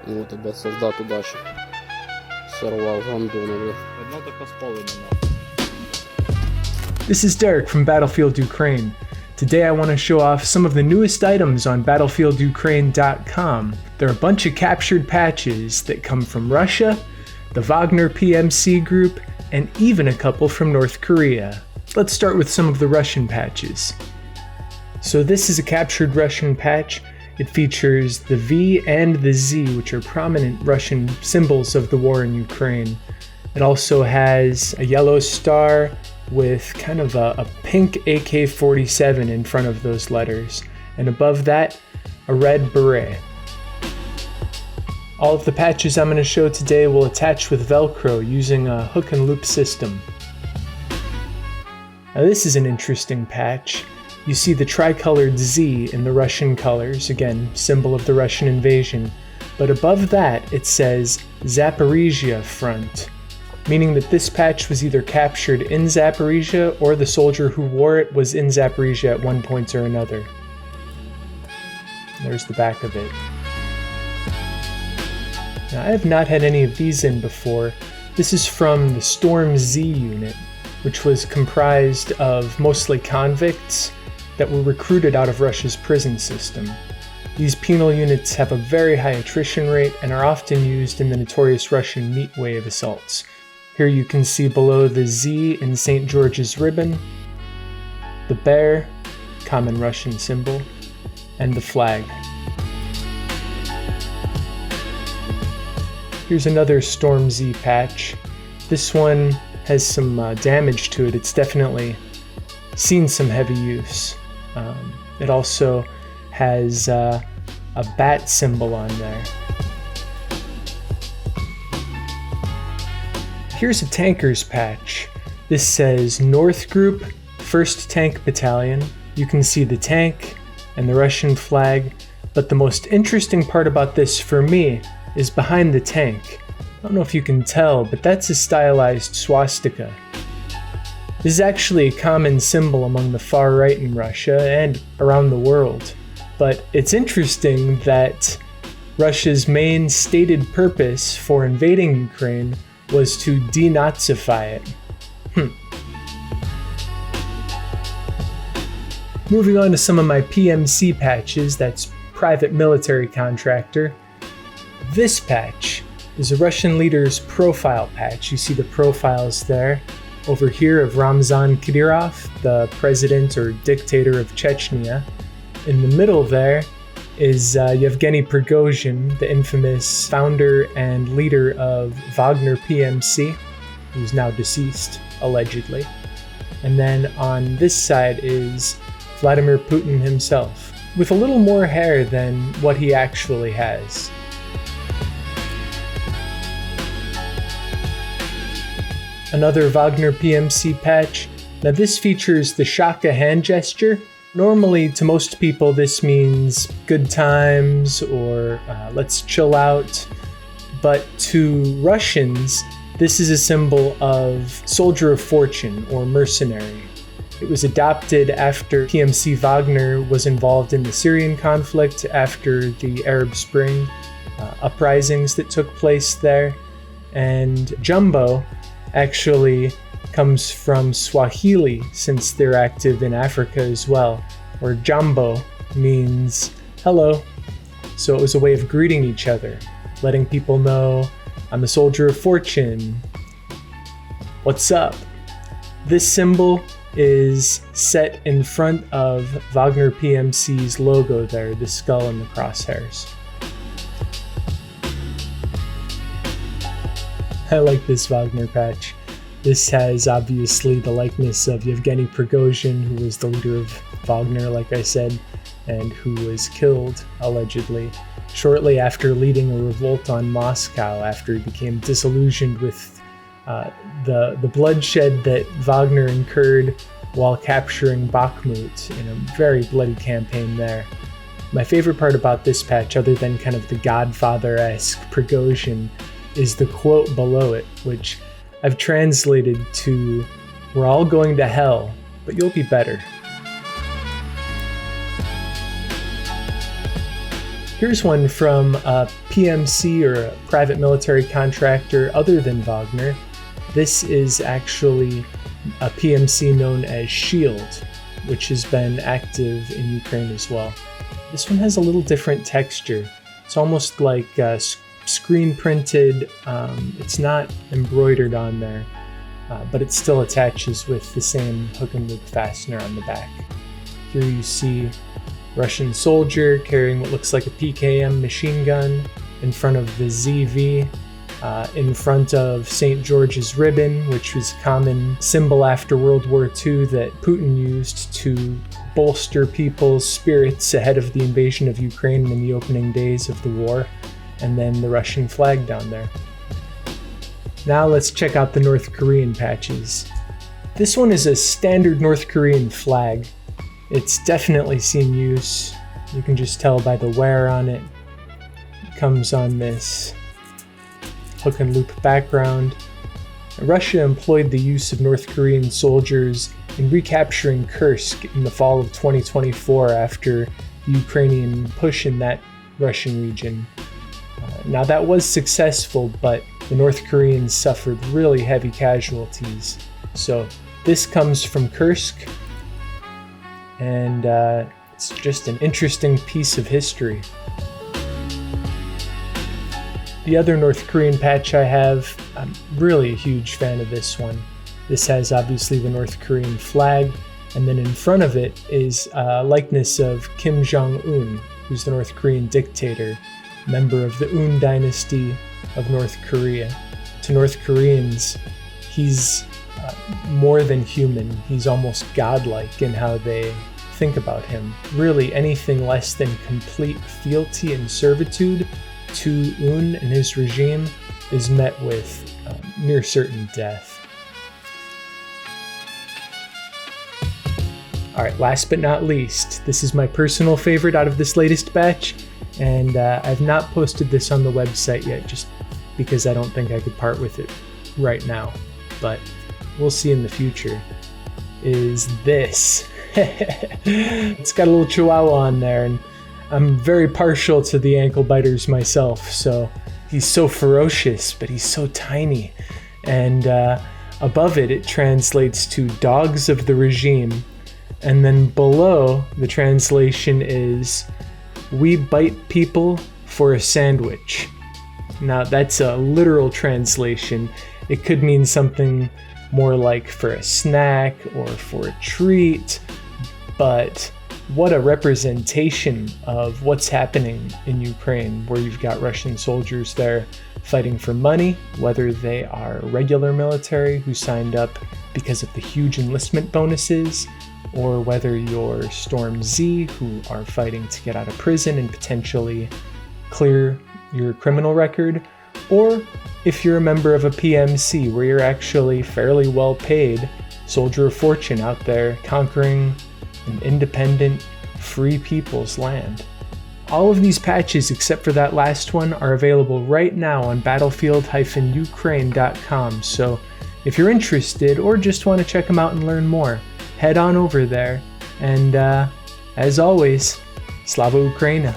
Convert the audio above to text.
Ну, тебе солдат удачі. Сорвав гандонові. Одна така спалена. This is Derek from Battlefield Ukraine. Today I want to show off some of the newest items on BattlefieldUkraine.com. There are a bunch of captured patches that come from Russia, the Wagner PMC group, and even a couple from North Korea. Let's start with some of the Russian patches. So this is a captured Russian patch. It features the V and the Z, which are prominent Russian symbols of the war in Ukraine. It also has a yellow star with kind of a pink AK-47 in front of those letters, and above that, a red beret. All of the patches I'm going to show today will attach with Velcro using a hook and loop system. Now this is an interesting patch. You see the tricolored Z in the Russian colors, again, symbol of the Russian invasion, but above that it says Zaporizhia Front, meaning that this patch was either captured in Zaporizhia or the soldier who wore it was in Zaporizhia at one point or another. There's the back of it. Now, I have not had any of these in before. This is from the Storm Z unit, which was comprised of mostly convicts that were recruited out of Russia's prison system. These penal units have a very high attrition rate and are often used in the notorious Russian meat wave assaults. Here you can see below the Z in St. George's ribbon, the bear, common Russian symbol, and the flag. Here's another Storm Z patch. This one has some damage to it. It's definitely seen some heavy use. It also has a bat symbol on there. Here's a tanker's patch. This says North Group, 1st Tank Battalion. You can see the tank and the Russian flag, but the most interesting part about this for me is behind the tank. I don't know if you can tell, but that's a stylized swastika. This is actually a common symbol among the far right in Russia and around the world. But it's interesting that Russia's main stated purpose for invading Ukraine was to denazify it. Moving on to some of my PMC patches, that's Private Military Contractor. This patch is a Russian leader's profile patch. You see the profiles there. Over here of Ramzan Kadyrov, the president or dictator of Chechnya. In the middle there is Yevgeny Prigozhin, the infamous founder and leader of Wagner PMC, who's now deceased, allegedly. And then on this side is Vladimir Putin himself, with a little more hair than what he actually has. Another Wagner PMC patch. Now this features the Shaka hand gesture. Normally to most people this means good times or let's chill out. But to Russians, this is a symbol of soldier of fortune or mercenary. It was adopted after PMC Wagner was involved in the Syrian conflict after the Arab Spring uprisings that took place there. And Jumbo actually comes from Swahili, since they're active in Africa as well, where Jambo means hello. So it was a way of greeting each other, letting people know, I'm a soldier of fortune. What's up? This symbol is set in front of Wagner PMC's logo there, the skull and the crosshairs. I like this Wagner patch. This has obviously the likeness of Yevgeny Prigozhin, who was the leader of Wagner, like I said, and who was killed, allegedly, shortly after leading a revolt on Moscow after he became disillusioned with the bloodshed that Wagner incurred while capturing Bakhmut in a very bloody campaign there. My favorite part about this patch, other than kind of the Godfather-esque Prigozhin, is the quote below it, which I've translated to, "We're all going to hell, but you'll be better." Here's one from a PMC or a private military contractor other than Wagner. This is actually a PMC known as Shield, which has been active in Ukraine as well. This one has a little different texture. It's almost like screen printed. It's not embroidered on there, but it still attaches with the same hook and loop fastener on the back. Here you see Russian soldier carrying what looks like a PKM machine gun in front of the ZV, in front of St. George's ribbon, which was a common symbol after World War II that Putin used to bolster people's spirits ahead of the invasion of Ukraine in the opening days of the war, and then the Russian flag down there. Now let's check out the North Korean patches. This one is a standard North Korean flag. It's definitely seen use. You can just tell by the wear on it. It comes on this hook and loop background. Russia employed the use of North Korean soldiers in recapturing Kursk in the fall of 2024 after the Ukrainian push in that Russian region. Now that was successful, but the North Koreans suffered really heavy casualties. So this comes from Kursk, and it's just an interesting piece of history. The other North Korean patch I have, I'm really a huge fan of this one. This has obviously the North Korean flag, and then in front of it is a likeness of Kim Jong-un, who's the North Korean dictator, member of the Un dynasty of North Korea. To North Koreans, he's more than human. He's almost godlike in how they think about him. Really, anything less than complete fealty and servitude to Un and his regime is met with near certain death. Alright, last but not least, this is my personal favorite out of this latest batch, and I've not posted this on the website yet just because I don't think I could part with it right now, but we'll see in the future, is this. It's got a little chihuahua on there, and I'm very partial to the ankle biters myself, so he's so ferocious, but he's so tiny. And above it, it translates to dogs of the regime. And then below, the translation is, we bite people for a sandwich. Now that's a literal translation. It could mean something more like for a snack or for a treat, but what a representation of what's happening in Ukraine, where you've got Russian soldiers there fighting for money, whether they are regular military who signed up because of the huge enlistment bonuses, or whether you're Storm Z who are fighting to get out of prison and potentially clear your criminal record, or if you're a member of a PMC where you're actually fairly well paid soldier of fortune out there conquering an independent, free people's land. All of these patches, except for that last one, are available right now on battlefield-ukraine.com, so if you're interested or just want to check them out and learn more, head on over there, and as always, Slava Ukraini.